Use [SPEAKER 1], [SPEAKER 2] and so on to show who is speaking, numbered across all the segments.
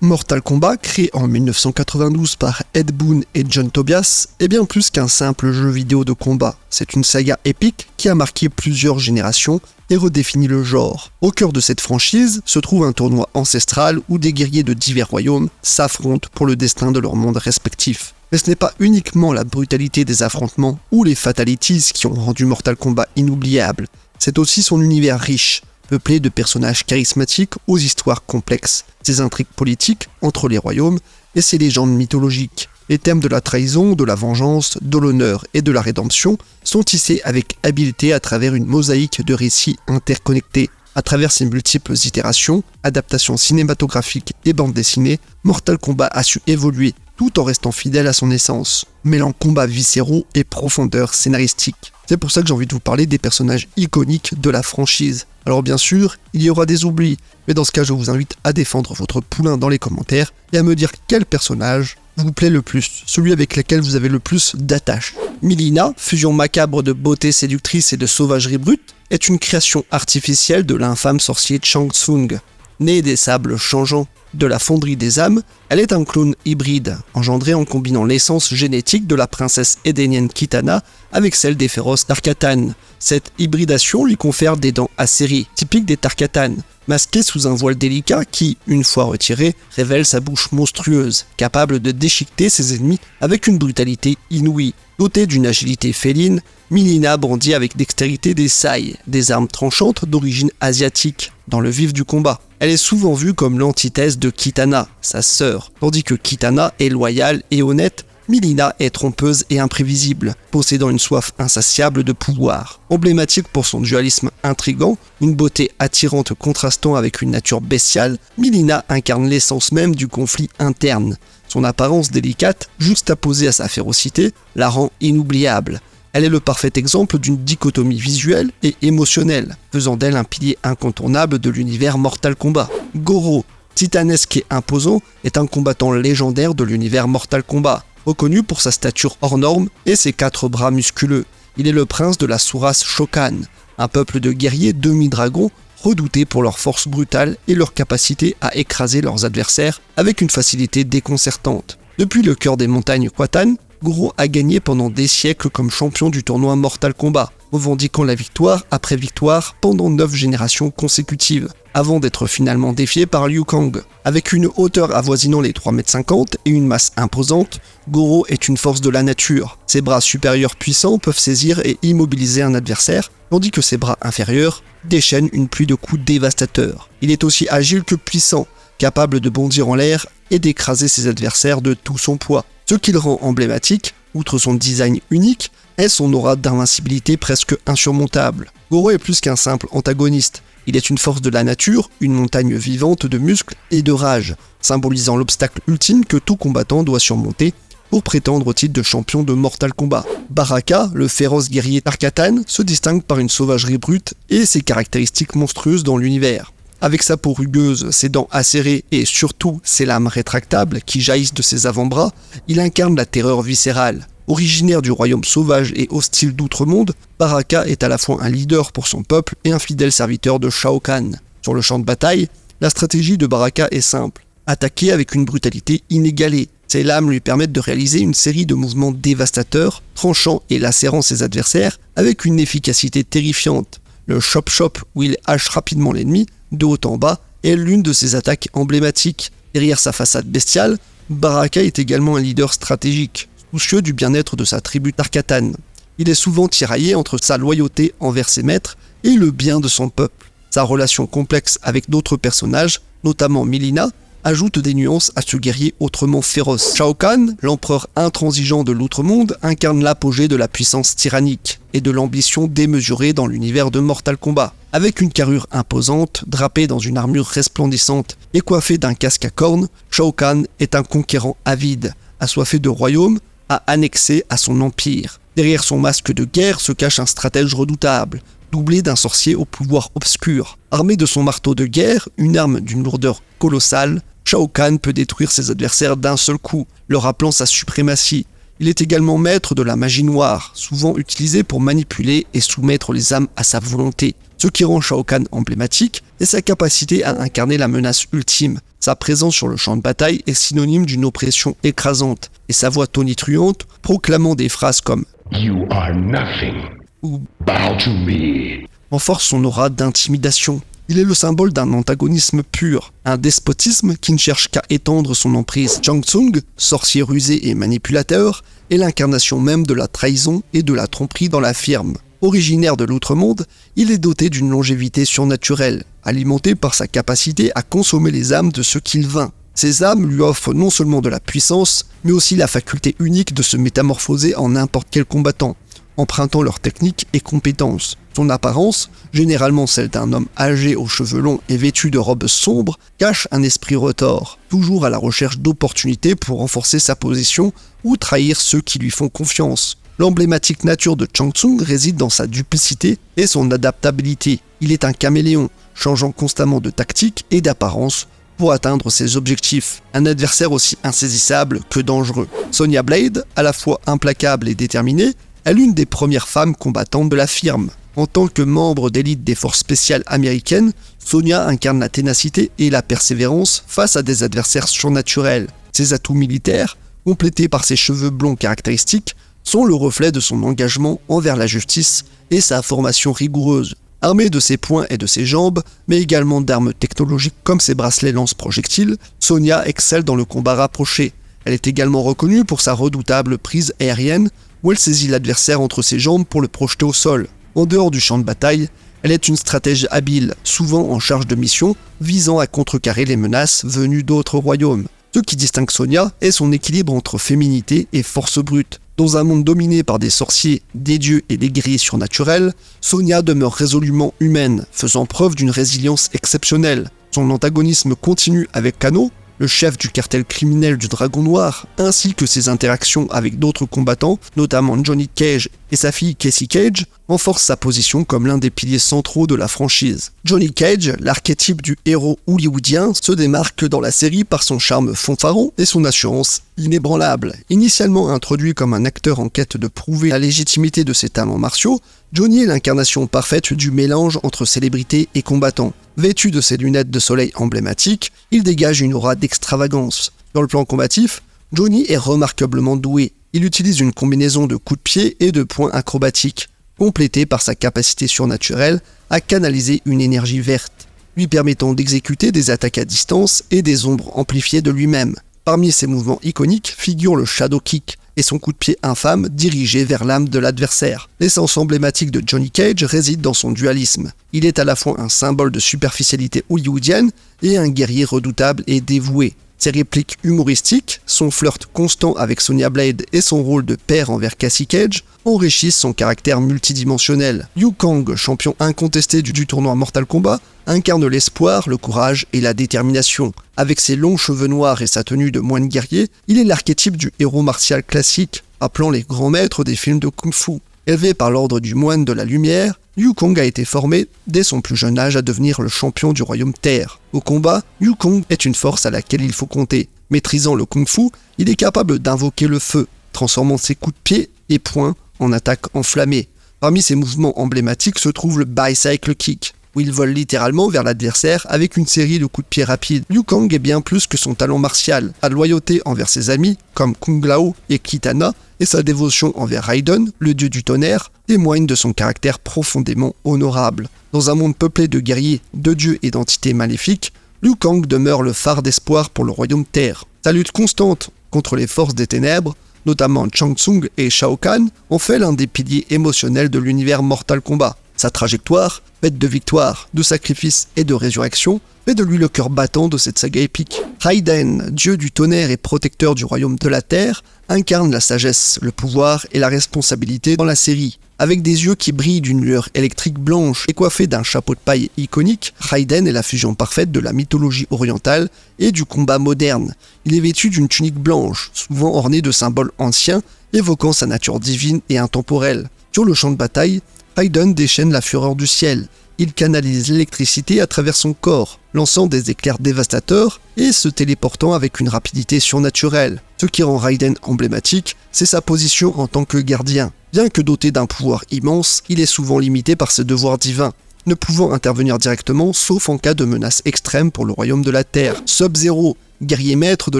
[SPEAKER 1] Mortal Kombat, créé en 1992 par Ed Boon et John Tobias, est bien plus qu'un simple jeu vidéo de combat. C'est une saga épique qui a marqué plusieurs générations et redéfini le genre. Au cœur de cette franchise se trouve un tournoi ancestral où des guerriers de divers royaumes s'affrontent pour le destin de leur monde respectif. Mais ce n'est pas uniquement la brutalité des affrontements ou les fatalities qui ont rendu Mortal Kombat inoubliable, c'est aussi son univers riche, peuplé de personnages charismatiques aux histoires complexes, ses intrigues politiques entre les royaumes et ses légendes mythologiques. Les thèmes de la trahison, de la vengeance, de l'honneur et de la rédemption sont tissés avec habileté à travers une mosaïque de récits interconnectés. À travers ses multiples itérations, adaptations cinématographiques et bandes dessinées, Mortal Kombat a su évoluer tout en restant fidèle à son essence, mêlant combats viscéraux et profondeur scénaristique. C'est pour ça que j'ai envie de vous parler des personnages iconiques de la franchise. Alors bien sûr, il y aura des oublis, mais dans ce cas je vous invite à défendre votre poulain dans les commentaires et à me dire quel personnage vous plaît le plus, celui avec lequel vous avez le plus d'attache. Mileena, fusion macabre de beauté séductrice et de sauvagerie brute, est une création artificielle de l'infâme sorcier Shang Tsung. Née des sables changeants de la fonderie des âmes, elle est un clone hybride, engendré en combinant l'essence génétique de la princesse édénienne Kitana avec celle des féroces Tarkatan. Cette hybridation lui confère des dents acérées, typiques des Tarkatan, masquées sous un voile délicat qui, une fois retiré, révèle sa bouche monstrueuse, capable de déchiqueter ses ennemis avec une brutalité inouïe. Dotée d'une agilité féline, Mileena brandit avec dextérité des sai, des armes tranchantes d'origine asiatique, dans le vif du combat. Elle est souvent vue comme l'antithèse de Kitana, sa sœur. Tandis que Kitana est loyale et honnête, Mileena est trompeuse et imprévisible, possédant une soif insatiable de pouvoir. Emblématique pour son dualisme intrigant, une beauté attirante contrastant avec une nature bestiale, Mileena incarne l'essence même du conflit interne. Son apparence délicate, juxtaposée à sa férocité, la rend inoubliable. Elle est le parfait exemple d'une dichotomie visuelle et émotionnelle, faisant d'elle un pilier incontournable de l'univers Mortal Kombat. Goro, titanesque et imposant, est un combattant légendaire de l'univers Mortal Kombat, reconnu pour sa stature hors norme et ses 4 bras musculeux. Il est le prince de la sous-race Shokan, un peuple de guerriers demi-dragons redoutés pour leur force brutale et leur capacité à écraser leurs adversaires avec une facilité déconcertante. Depuis le cœur des montagnes Kwatan, Goro a gagné pendant des siècles comme champion du tournoi Mortal Kombat, revendiquant la victoire après victoire pendant 9 générations consécutives, avant d'être finalement défié par Liu Kang. Avec une hauteur avoisinant les 3,50 m et une masse imposante, Goro est une force de la nature. Ses bras supérieurs puissants peuvent saisir et immobiliser un adversaire, tandis que ses bras inférieurs déchaînent une pluie de coups dévastateurs. Il est aussi agile que puissant, capable de bondir en l'air et d'écraser ses adversaires de tout son poids. Ce qui le rend emblématique, outre son design unique, est son aura d'invincibilité presque insurmontable. Goro est plus qu'un simple antagoniste. Il est une force de la nature, une montagne vivante de muscles et de rage, symbolisant l'obstacle ultime que tout combattant doit surmonter pour prétendre au titre de champion de Mortal Kombat. Baraka, le féroce guerrier Tarkatan, se distingue par une sauvagerie brute et ses caractéristiques monstrueuses dans l'univers. Avec sa peau rugueuse, ses dents acérées et surtout ses lames rétractables qui jaillissent de ses avant-bras, il incarne la terreur viscérale. Originaire du royaume sauvage et hostile d'Outre-Monde, Baraka est à la fois un leader pour son peuple et un fidèle serviteur de Shao Kahn. Sur le champ de bataille, la stratégie de Baraka est simple. Attaquer avec une brutalité inégalée. Ses lames lui permettent de réaliser une série de mouvements dévastateurs, tranchant et lacérant ses adversaires avec une efficacité terrifiante. Le chop-chop, où il hache rapidement l'ennemi, de haut en bas, est l'une de ses attaques emblématiques. Derrière sa façade bestiale, Baraka est également un leader stratégique, soucieux du bien-être de sa tribu Tarkatan. Il est souvent tiraillé entre sa loyauté envers ses maîtres et le bien de son peuple. Sa relation complexe avec d'autres personnages, notamment Mileena, ajoute des nuances à ce guerrier autrement féroce. Shao Kahn, l'empereur intransigeant de l'Outre-Monde, incarne l'apogée de la puissance tyrannique et de l'ambition démesurée dans l'univers de Mortal Kombat. Avec une carrure imposante, drapé dans une armure resplendissante et coiffé d'un casque à cornes, Shao Kahn est un conquérant avide, assoiffé de royaumes, à annexer à son empire. Derrière son masque de guerre se cache un stratège redoutable, doublé d'un sorcier au pouvoir obscur. Armé de son marteau de guerre, une arme d'une lourdeur colossale, Shao Kahn peut détruire ses adversaires d'un seul coup, leur rappelant sa suprématie. Il est également maître de la magie noire, souvent utilisée pour manipuler et soumettre les âmes à sa volonté. Ce qui rend Shao Kahn emblématique est sa capacité à incarner la menace ultime. Sa présence sur le champ de bataille est synonyme d'une oppression écrasante, et sa voix tonitruante proclamant des phrases comme « You are nothing, ou « Bow to me » renforce son aura d'intimidation. Il est le symbole d'un antagonisme pur, un despotisme qui ne cherche qu'à étendre son emprise. Shang Tsung, sorcier rusé et manipulateur, est l'incarnation même de la trahison et de la tromperie dans la firme. Originaire de l'outre-monde, il est doté d'une longévité surnaturelle, alimentée par sa capacité à consommer les âmes de ceux qu'il vainc. Ces âmes lui offrent non seulement de la puissance, mais aussi la faculté unique de se métamorphoser en n'importe quel combattant, empruntant leurs techniques et compétences. Son apparence, généralement celle d'un homme âgé aux cheveux longs et vêtu de robes sombres, cache un esprit retors, toujours à la recherche d'opportunités pour renforcer sa position ou trahir ceux qui lui font confiance. L'emblématique nature de Shang Tsung réside dans sa duplicité et son adaptabilité. Il est un caméléon, changeant constamment de tactique et d'apparence pour atteindre ses objectifs. Un adversaire aussi insaisissable que dangereux. Sonya Blade, à la fois implacable et déterminée, est l'une des premières femmes combattantes de la firme. En tant que membre d'élite des forces spéciales américaines, Sonya incarne la ténacité et la persévérance face à des adversaires surnaturels. Ses atouts militaires, complétés par ses cheveux blonds caractéristiques, sont le reflet de son engagement envers la justice et sa formation rigoureuse. Armée de ses poings et de ses jambes, mais également d'armes technologiques comme ses bracelets lance-projectiles, Sonya excelle dans le combat rapproché. Elle est également reconnue pour sa redoutable prise aérienne, où elle saisit l'adversaire entre ses jambes pour le projeter au sol. En dehors du champ de bataille, elle est une stratège habile, souvent en charge de missions, visant à contrecarrer les menaces venues d'autres royaumes. Ce qui distingue Sonya est son équilibre entre féminité et force brute. Dans un monde dominé par des sorciers, des dieux et des guerriers surnaturels, Sonya demeure résolument humaine, faisant preuve d'une résilience exceptionnelle. Son antagonisme continue avec Kano, le chef du cartel criminel du Dragon Noir, ainsi que ses interactions avec d'autres combattants, notamment Johnny Cage et sa fille Casey Cage, renforcent sa position comme l'un des piliers centraux de la franchise. Johnny Cage, l'archétype du héros hollywoodien, se démarque dans la série par son charme fanfaron et son assurance inébranlable. Initialement introduit comme un acteur en quête de prouver la légitimité de ses talents martiaux, Johnny est l'incarnation parfaite du mélange entre célébrité et combattant. Vêtu de ses lunettes de soleil emblématiques, il dégage une aura d'extravagance. Dans le plan combatif, Johnny est remarquablement doué. Il utilise une combinaison de coups de pied et de poings acrobatiques, complétée par sa capacité surnaturelle à canaliser une énergie verte, lui permettant d'exécuter des attaques à distance et des ombres amplifiées de lui-même. Parmi ses mouvements iconiques figure le Shadow Kick et son coup de pied infâme dirigé vers l'âme de l'adversaire. L'essence emblématique de Johnny Cage réside dans son dualisme. Il est à la fois un symbole de superficialité hollywoodienne et un guerrier redoutable et dévoué. Ses répliques humoristiques, son flirt constant avec Sonya Blade et son rôle de père envers Casey Cage enrichissent son caractère multidimensionnel. Liu Kang, champion incontesté du tournoi Mortal Kombat, incarne l'espoir, le courage et la détermination. Avec ses longs cheveux noirs et sa tenue de moine guerrier, il est l'archétype du héros martial classique, appelant les grands maîtres des films de kung-fu. Élevé par l'ordre du moine de la lumière, Liu Kang a été formé dès son plus jeune âge à devenir le champion du royaume Terre. Au combat, Liu Kang est une force à laquelle il faut compter. Maîtrisant le kung-fu, il est capable d'invoquer le feu, transformant ses coups de pied et poings en attaques enflammées. Parmi ses mouvements emblématiques se trouve le Bicycle Kick, où il vole littéralement vers l'adversaire avec une série de coups de pied rapides. Liu Kang est bien plus que son talent martial. Sa loyauté envers ses amis, comme Kung Lao et Kitana, et sa dévotion envers Raiden, le dieu du tonnerre, témoignent de son caractère profondément honorable. Dans un monde peuplé de guerriers, de dieux et d'entités maléfiques, Liu Kang demeure le phare d'espoir pour le royaume Terre. Sa lutte constante contre les forces des ténèbres, notamment Shang Tsung et Shao Kahn, en fait l'un des piliers émotionnels de l'univers Mortal Kombat. Sa trajectoire, faite de victoires, de sacrifices et de résurrection, fait de lui le cœur battant de cette saga épique. Raiden, dieu du tonnerre et protecteur du royaume de la Terre, incarne la sagesse, le pouvoir et la responsabilité dans la série. Avec des yeux qui brillent d'une lueur électrique blanche et coiffé d'un chapeau de paille iconique, Raiden est la fusion parfaite de la mythologie orientale et du combat moderne. Il est vêtu d'une tunique blanche, souvent ornée de symboles anciens, évoquant sa nature divine et intemporelle. Sur le champ de bataille, Raiden déchaîne la fureur du ciel. Il canalise l'électricité à travers son corps, lançant des éclairs dévastateurs et se téléportant avec une rapidité surnaturelle. Ce qui rend Raiden emblématique, c'est sa position en tant que gardien. Bien que doté d'un pouvoir immense, il est souvent limité par ses devoirs divins. ne pouvant intervenir directement sauf en cas de menace extrême pour le royaume de la Terre. Sub-Zero, guerrier maître de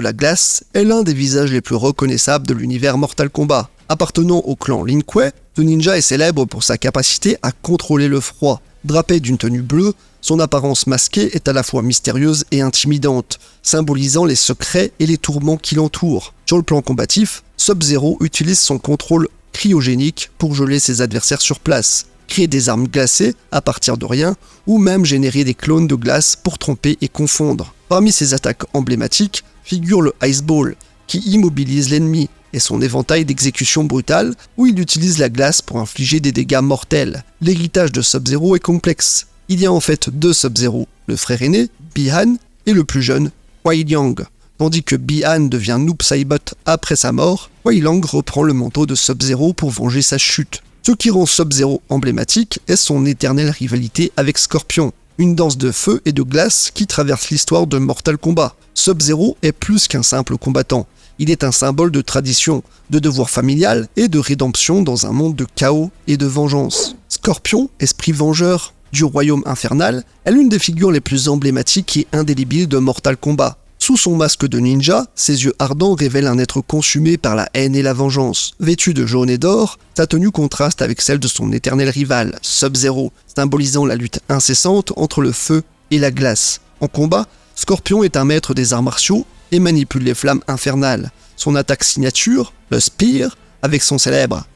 [SPEAKER 1] la glace, est l'un des visages les plus reconnaissables de l'univers Mortal Kombat. Appartenant au clan Lin Kuei, le ninja est célèbre pour sa capacité à contrôler le froid. Drapé d'une tenue bleue, son apparence masquée est à la fois mystérieuse et intimidante, symbolisant les secrets et les tourments qui l'entourent. Sur le plan combatif, Sub-Zero utilise son contrôle cryogénique pour geler ses adversaires sur place, créer des armes glacées à partir de rien, ou même générer des clones de glace pour tromper et confondre. Parmi ses attaques emblématiques figure le Ice Ball, qui immobilise l'ennemi, et son éventail d'exécution brutale, où il utilise la glace pour infliger des dégâts mortels. L'héritage de Sub-Zero est complexe. Il y a en fait deux Sub-Zero, le frère aîné, Bi-Han, et le plus jeune, Wei Liang. Tandis que Bi-Han devient Noob Saibot après sa mort, Wei Liang reprend le manteau de Sub-Zero pour venger sa chute. Ce qui rend Sub-Zero emblématique est son éternelle rivalité avec Scorpion, une danse de feu et de glace qui traverse l'histoire de Mortal Kombat. Sub-Zero est plus qu'un simple combattant. Il est un symbole de tradition, de devoir familial et de rédemption dans un monde de chaos et de vengeance. Scorpion, esprit vengeur du royaume infernal, est l'une des figures les plus emblématiques et indélébiles de Mortal Kombat. Sous son masque de ninja, ses yeux ardents révèlent un être consumé par la haine et la vengeance. Vêtu de jaune et d'or, sa tenue contraste avec celle de son éternel rival, Sub-Zero, symbolisant la lutte incessante entre le feu et la glace. En combat, Scorpion est un maître des arts martiaux et manipule les flammes infernales. Son attaque signature, le Spear, avec son célèbre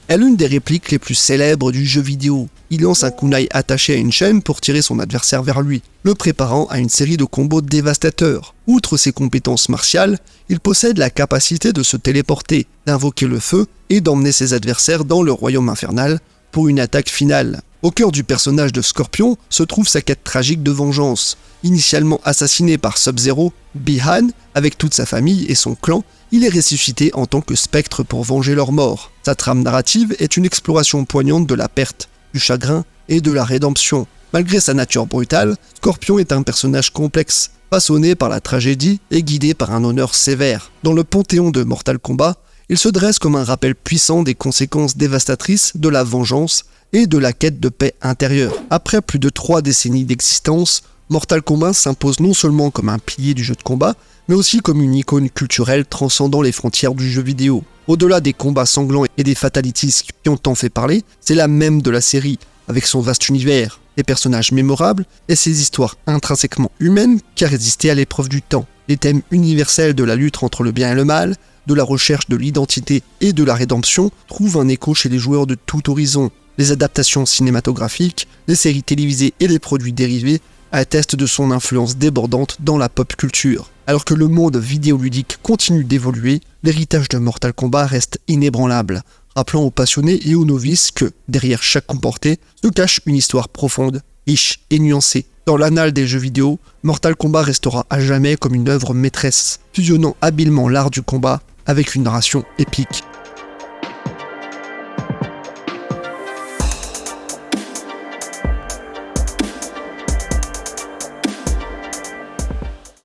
[SPEAKER 1] est l'une des répliques les plus célèbres du jeu vidéo. Il lance un kunai attaché à une chaîne pour tirer son adversaire vers lui, le préparant à une série de combos dévastateurs. Outre ses compétences martiales, il possède la capacité de se téléporter, d'invoquer le feu et d'emmener ses adversaires dans le royaume infernal pour une attaque finale. Au cœur du personnage de Scorpion se trouve sa quête tragique de vengeance. Initialement assassiné par Sub-Zero, Bi-Han, avec toute sa famille et son clan, il est ressuscité en tant que spectre pour venger leur mort. Sa trame narrative est une exploration poignante de la perte, du chagrin et de la rédemption. Malgré sa nature brutale, Scorpion est un personnage complexe, façonné par la tragédie et guidé par un honneur sévère. Dans le panthéon de Mortal Kombat, il se dresse comme un rappel puissant des conséquences dévastatrices de la vengeance et de la quête de paix intérieure. Après plus de 3 décennies d'existence, Mortal Kombat s'impose non seulement comme un pilier du jeu de combat, mais aussi comme une icône culturelle transcendant les frontières du jeu vidéo. Au-delà des combats sanglants et des fatalities qui ont tant fait parler, c'est l'âme même de la série, avec son vaste univers, des personnages mémorables et ses histoires intrinsèquement humaines qui a résisté à l'épreuve du temps. Les thèmes universels de la lutte entre le bien et le mal, de la recherche de l'identité et de la rédemption trouvent un écho chez les joueurs de tout horizon. Les adaptations cinématographiques, les séries télévisées et les produits dérivés attestent de son influence débordante dans la pop culture. Alors que le monde vidéoludique continue d'évoluer, l'héritage de Mortal Kombat reste inébranlable, rappelant aux passionnés et aux novices que, derrière chaque comporté, se cache une histoire profonde, riche et nuancée. Dans l'annale des jeux vidéo, Mortal Kombat restera à jamais comme une œuvre maîtresse, fusionnant habilement l'art du combat avec une narration épique.